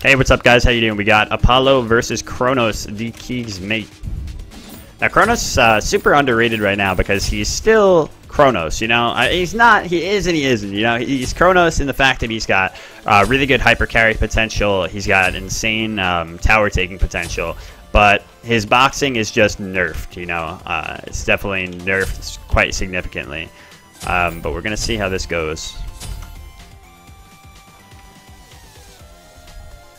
Hey, what's up, guys? How you doing? We got Apollo versus Chronos, the Key's mate. Now, Chronos super underrated right now because he's still Chronos, you know? He's not, he is and he isn't, you know? He's Chronos in the fact that he's got really good hyper carry potential. He's got insane tower taking potential, but his boxing is just nerfed, you know? It's definitely nerfed quite significantly. But we're going to see how this goes.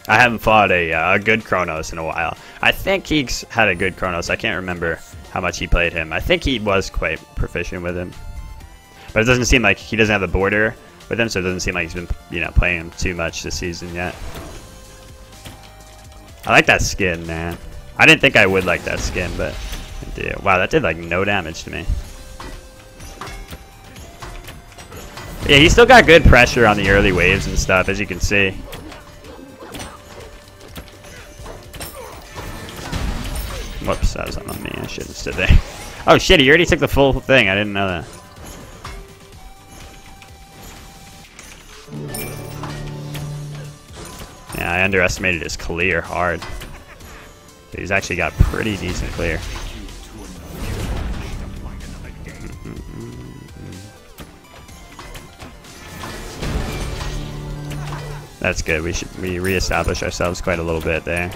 I haven't fought a good Chronos in a while. I think he's had a good Chronos. I can't remember how much he played him. I think he was quite proficient with him. But it doesn't seem like he doesn't have the border with him, so it doesn't seem like he's been, you know, playing him too much this season yet. I like that skin, man. I didn't think I would like that skin, but I do. Wow, that did like no damage to me. Yeah, he still got good pressure on the early waves and stuff, as you can see. Whoops, that was on me. I shouldn't have stood there. Oh shit, he already took the full thing. I didn't know that. Yeah, I underestimated his clear hard. He's actually got pretty decent clear. That's good. We reestablish ourselves quite a little bit there.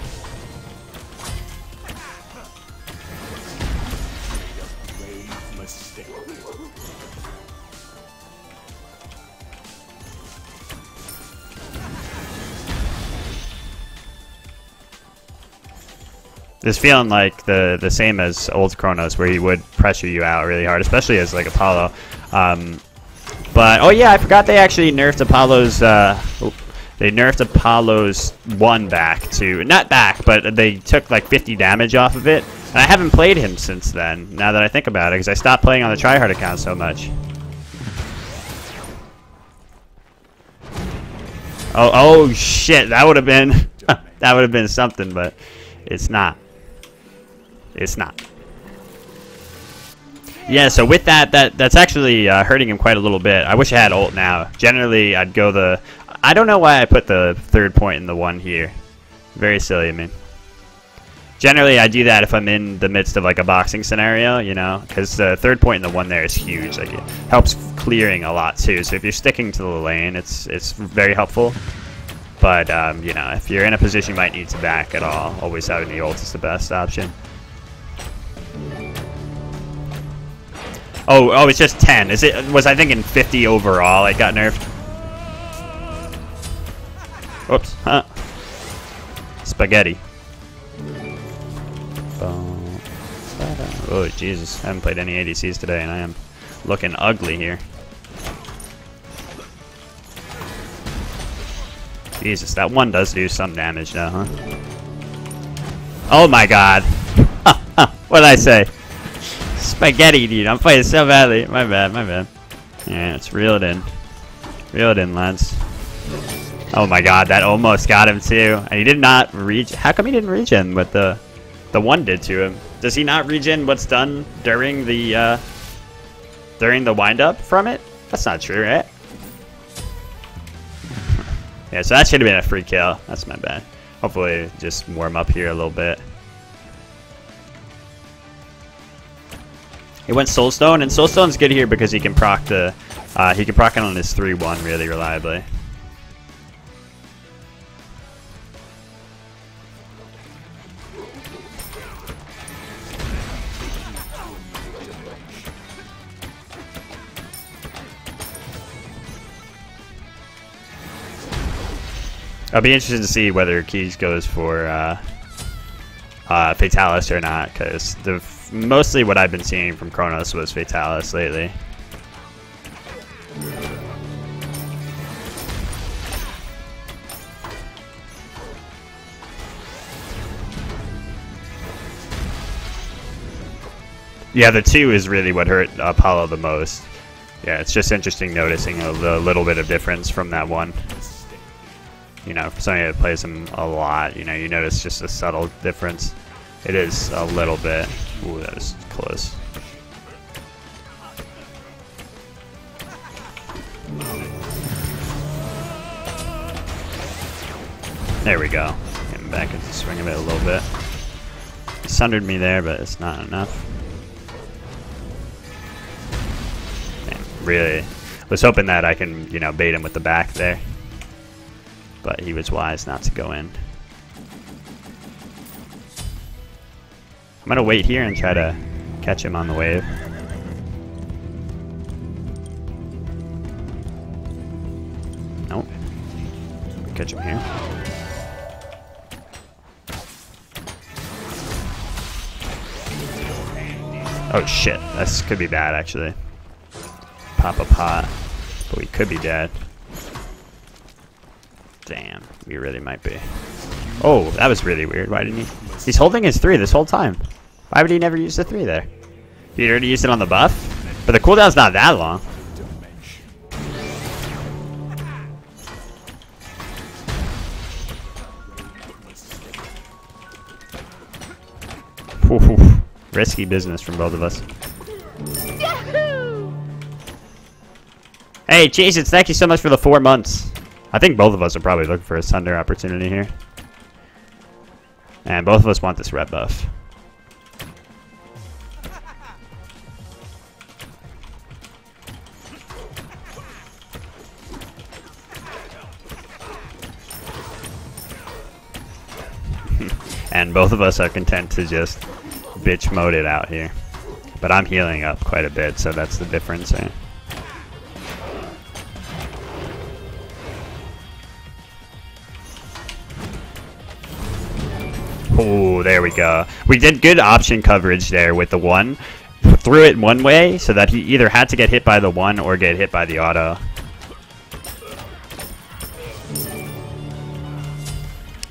It's feeling like the same as old Chronos, where he would pressure you out really hard, especially as like Apollo. But oh yeah, I forgot they actually nerfed Apollo's. They nerfed Apollo's 1 back to not back, but they took like 50 damage off of it. And I haven't played him since then. Now that I think about it, because I stopped playing on the tryhard account so much. Oh shit! That would have been that would have been something, but it's not. It's not. Yeah, so with that's actually hurting him quite a little bit. I wish I had ult now. Generally, I'd go the... I don't know why I put the 3rd point in the 1 here. Very silly of me. Generally, I do that if I'm in the midst of like a boxing scenario, you know, because the 3rd point in the 1 there is huge. Like, it helps clearing a lot too. So if you're sticking to the lane, it's very helpful. But you know, if you're in a position you might need to back at all, always having the ult is the best option. Oh, it's just 10. Was I thinking 50 overall? It got nerfed. Whoops. Huh. Spaghetti. Oh, Jesus. I haven't played any ADCs today, and I am looking ugly here. Jesus, that one does do some damage now, huh? Oh my god. What did I say? Spaghetti, dude. I'm playing so badly. My bad, my bad. Yeah, let's reel it in. Reel it in, lads. Oh my god, that almost got him too. And he did not reach. How come he didn't regen what the 1 did to him? Does he not regen what's done during the wind up from it? That's not true, right? Yeah, so that should have been a free kill. That's my bad. Hopefully just warm up here a little bit. He went Soulstone, and Soulstone's good here because he can proc the he can proc it on his 3-1 really reliably. I'll be interested to see whether Keys goes for Fatalis or not, because mostly what I've been seeing from Chronos was Fatalis lately. Yeah, the 2 is really what hurt Apollo the most. Yeah, it's just interesting noticing a little bit of difference from that 1. You know, for somebody that plays him a lot, you know, you notice just a subtle difference. It is a little bit. Ooh, that was close. There we go. Getting back into the swing of it a little bit. He sundered me there, but it's not enough. And really was hoping that I can, you know, bait him with the back there. But he was wise not to go in. I'm gonna wait here and try to catch him on the wave. Nope. Catch him here. Oh shit, this could be bad actually. Pop a pot, but we could be dead. Damn, we really might be. Oh, that was really weird. Why didn't he? He's holding his 3 this whole time. Why would he never use the 3 there? He already used it on the buff, but the cooldown's not that long. Ooh, risky business from both of us. Yahoo! Hey, Jesus, thank you so much for the 4 months. I think both of us are probably looking for a Sunder opportunity here. And both of us want this red buff. And both of us are content to just bitch mode it out here. But I'm healing up quite a bit, so that's the difference here. Oh, there we go. We did good option coverage there with the 1. Threw it one way so that he either had to get hit by the 1 or get hit by the auto.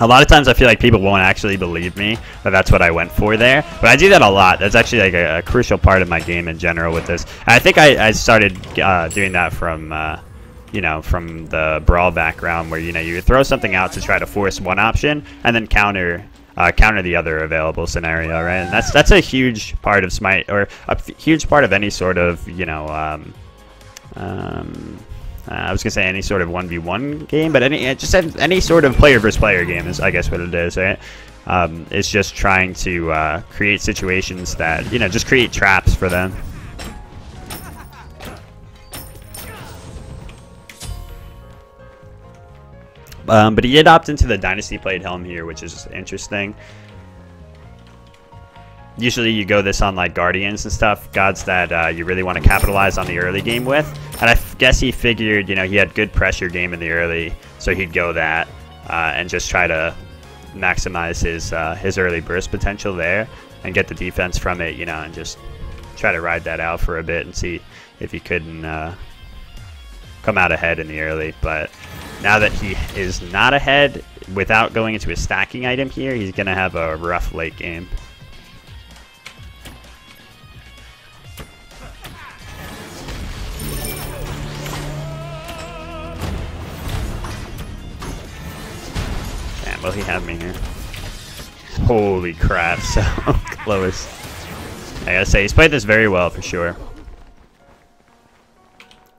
A lot of times I feel like people won't actually believe me that that's what I went for there. But I do that a lot. That's actually like a crucial part of my game in general with this. And I think I started doing that from, you know, from the Brawl background where, you know, you throw something out to try to force one option and then counter the other available scenario, right? And that's a huge part of Smite, or a huge part of any sort of, you know, I was gonna say any sort of 1v1 game, but any sort of player versus player game is, I guess, what it is, right? It's just trying to create situations that, you know, just create traps for them. But he did opt into the Dynasty Plate Helm here, which is interesting. Usually you go this on like Guardians and stuff, gods that you really want to capitalize on the early game with. And I guess he figured, you know, he had good pressure game in the early, so he'd go that and just try to maximize his early burst potential there and get the defense from it, you know, and just try to ride that out for a bit and see if he couldn't come out ahead in the early. But now that he is not ahead without going into a stacking item here, he's going to have a rough late game. Damn, will he have me here? Holy crap, so close. I gotta say, he's played this very well for sure.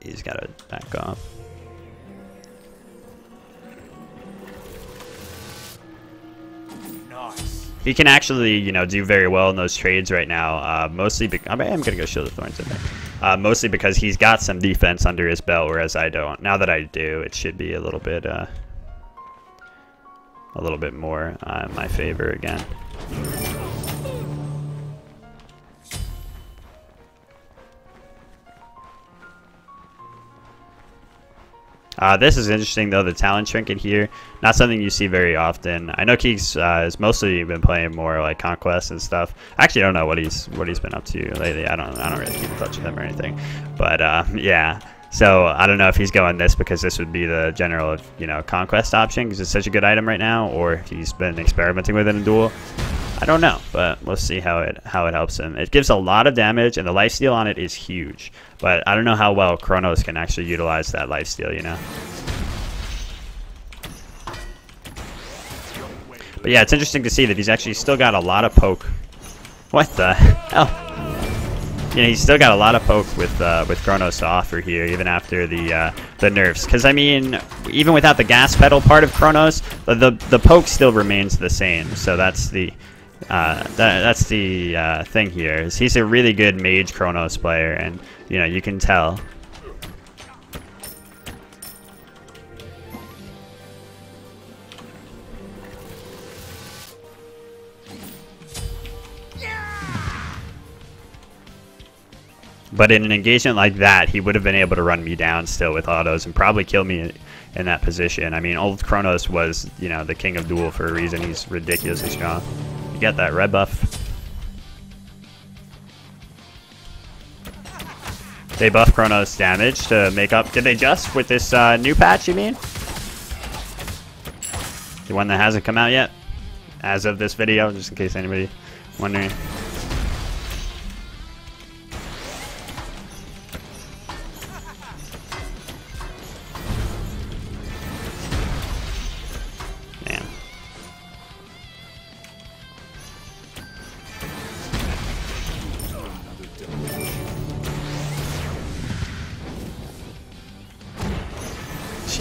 He's got to back off. He can actually, you know, do very well in those trades right now. Mostly, I am gonna go Shield of Thorns in there. Mostly because he's got some defense under his belt, whereas I don't. Now that I do, it should be a little bit more in my favor again. This is interesting though, the talent trinket here. Not something you see very often. I know Keeks has mostly been playing more like Conquest and stuff. Actually, I don't know what he's been up to lately. I don't really keep in touch with him or anything. But yeah. So I don't know if he's going this because this would be the general, you know, Conquest option because it's such a good item right now, or if he's been experimenting with it in Duel. I don't know, but we'll see how it helps him. It gives a lot of damage, and the lifesteal on it is huge. But I don't know how well Chronos can actually utilize that lifesteal, you know. But yeah, it's interesting to see that he's actually still got a lot of poke. What the hell? you know, he's still got a lot of poke with Chronos to offer here, even after the nerfs. Because I mean, even without the gas pedal part of Chronos, the poke still remains the same. So that's the thing here. Is he's a really good mage Chronos player, and you know, you can tell. But in an engagement like that, he would have been able to run me down still with autos and probably kill me in that position. I mean, old Chronos was, you know, the king of Duel for a reason. He's ridiculously strong. You get that red buff. They buff Chronos damage to make up. Did they just with this new patch, you mean? The one that hasn't come out yet? As of this video, just in case anybody wondering.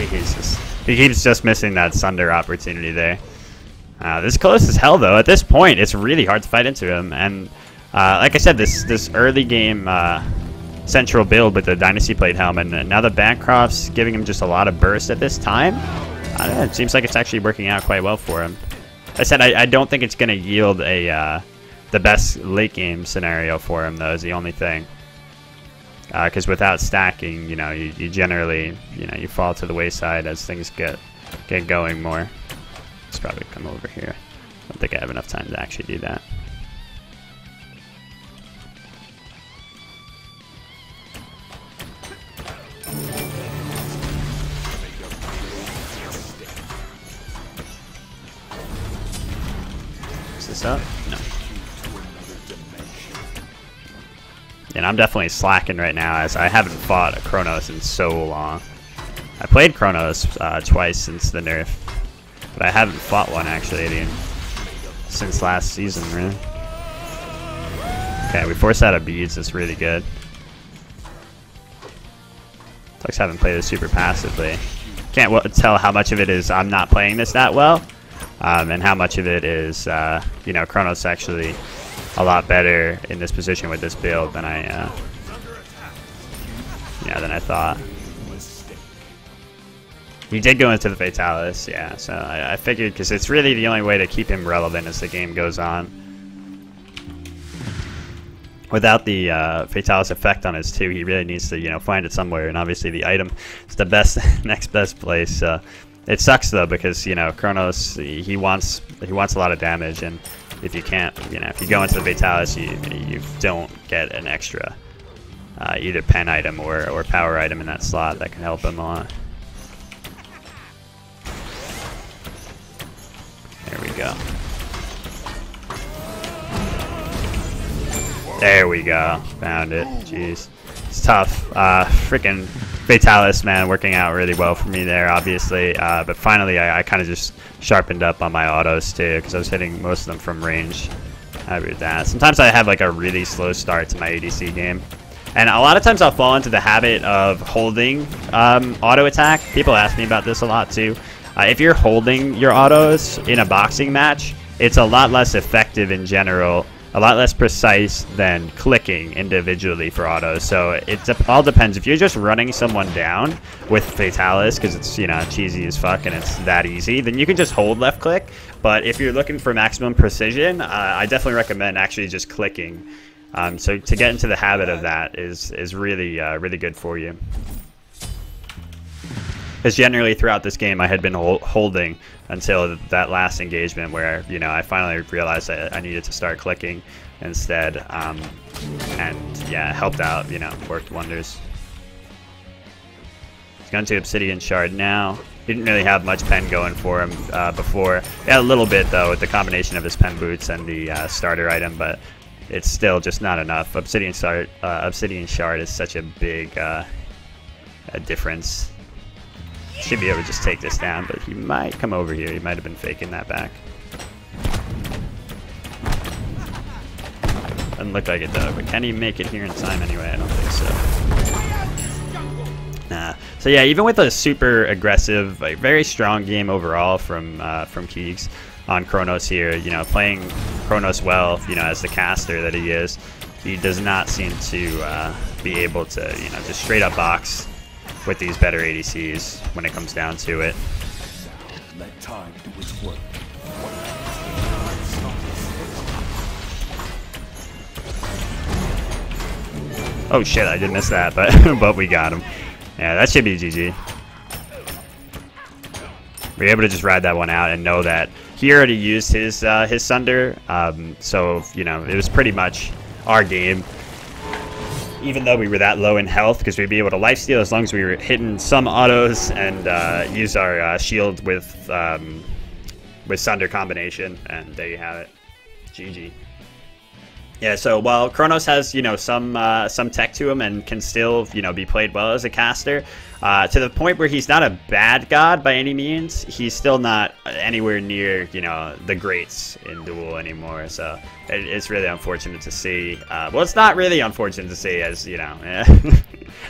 Jesus. He keeps just missing that Sunder opportunity there. This is close as hell, though. At this point, it's really hard to fight into him. And like I said, this early game central build with the Dynasty Plate helm, and now the Bancroft's giving him just a lot of burst at this time. I don't know, it seems like it's actually working out quite well for him. I said I don't think it's going to yield the best late game scenario for him, though, is the only thing. Because without stacking, you know, you generally, you know, you fall to the wayside as things get going more. Let's probably come over here. I don't think I have enough time to actually do that. Is this up? No. And I'm definitely slacking right now, as I haven't fought a Chronos in so long. I played Chronos twice since the nerf, but I haven't fought one actually since last season, really. Okay, we force out of beads. That's really good. Folks haven't played this super passively. Can't tell how much of it is I'm not playing this that well, and how much of it is you know, Chronos actually a lot better in this position with this build than I thought. He did go into the Fatalis, yeah, so I figured, because it's really the only way to keep him relevant as the game goes on. Without the Fatalis effect on his 2, he really needs to, you know, find it somewhere, and obviously the item is the best next best place. It sucks though, because, you know, Chronos, he wants a lot of damage, and if you can't, you know, if you go into the Fatalis, you don't get an extra either pen item or power item in that slot that can help him a lot. There we go. There we go. Found it. Jeez. It's tough. Freaking Fatalis, man, working out really well for me there, obviously. But finally, I kind of just sharpened up on my autos, too, because I was hitting most of them from range. Happy with that. Sometimes I have, like, a really slow start to my ADC game. And a lot of times I'll fall into the habit of holding auto attack. People ask me about this a lot, too. If you're holding your autos in a boxing match, it's a lot less effective in general, a lot less precise than clicking individually for autos. So it all depends. If you're just running someone down with Fatalis, because it's, you know, cheesy as fuck and it's that easy, then you can just hold left click. But if you're looking for maximum precision, I definitely recommend actually just clicking. So to get into the habit of that is really really good for you. Because generally throughout this game I had been holding until that last engagement where, you know, I finally realized that I needed to start clicking instead, and yeah, it helped out, you know, worked wonders. He's going to Obsidian Shard now. He didn't really have much pen going for him before. He had a little bit though with the combination of his pen boots and the starter item, but it's still just not enough. Obsidian Shard is such a big a difference. Should be able to just take this down, but he might come over here. He might have been faking that back. Doesn't look like it though, but can he make it here in time anyway? I don't think so. Nah. So yeah, even with a super aggressive, like, very strong game overall from Keegs on Chronos here, you know, playing Chronos well, you know, as the caster that he is, he does not seem to be able to, you know, just straight up box with these better ADCs when it comes down to it. Let time do its work. Oh shit, I did miss that, but but we got him. Yeah, that should be GG. We're able to just ride that one out and know that he already used his Sunder, so you know it was pretty much our game. Even though we were that low in health, because we'd be able to lifesteal as long as we were hitting some autos and use our shield with Sunder combination, and there you have it, GG. Yeah, so while Chronos has, you know, some tech to him and can still, you know, be played well as a caster, to the point where he's not a bad god by any means, he's still not anywhere near, you know, the greats in Duel anymore. So it's really unfortunate to see. Well, it's not really unfortunate to see, as, you know,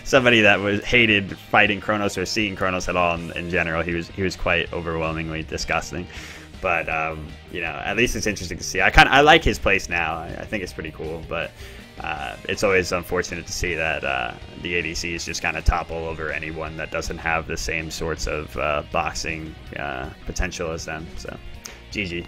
somebody that was hated fighting Chronos or seeing Chronos at all in general. He was quite overwhelmingly disgusting. But you know, at least it's interesting to see. I like his place now. I think it's pretty cool. But it's always unfortunate to see that the ADCs just kind of topple over anyone that doesn't have the same sorts of boxing potential as them. So, GG.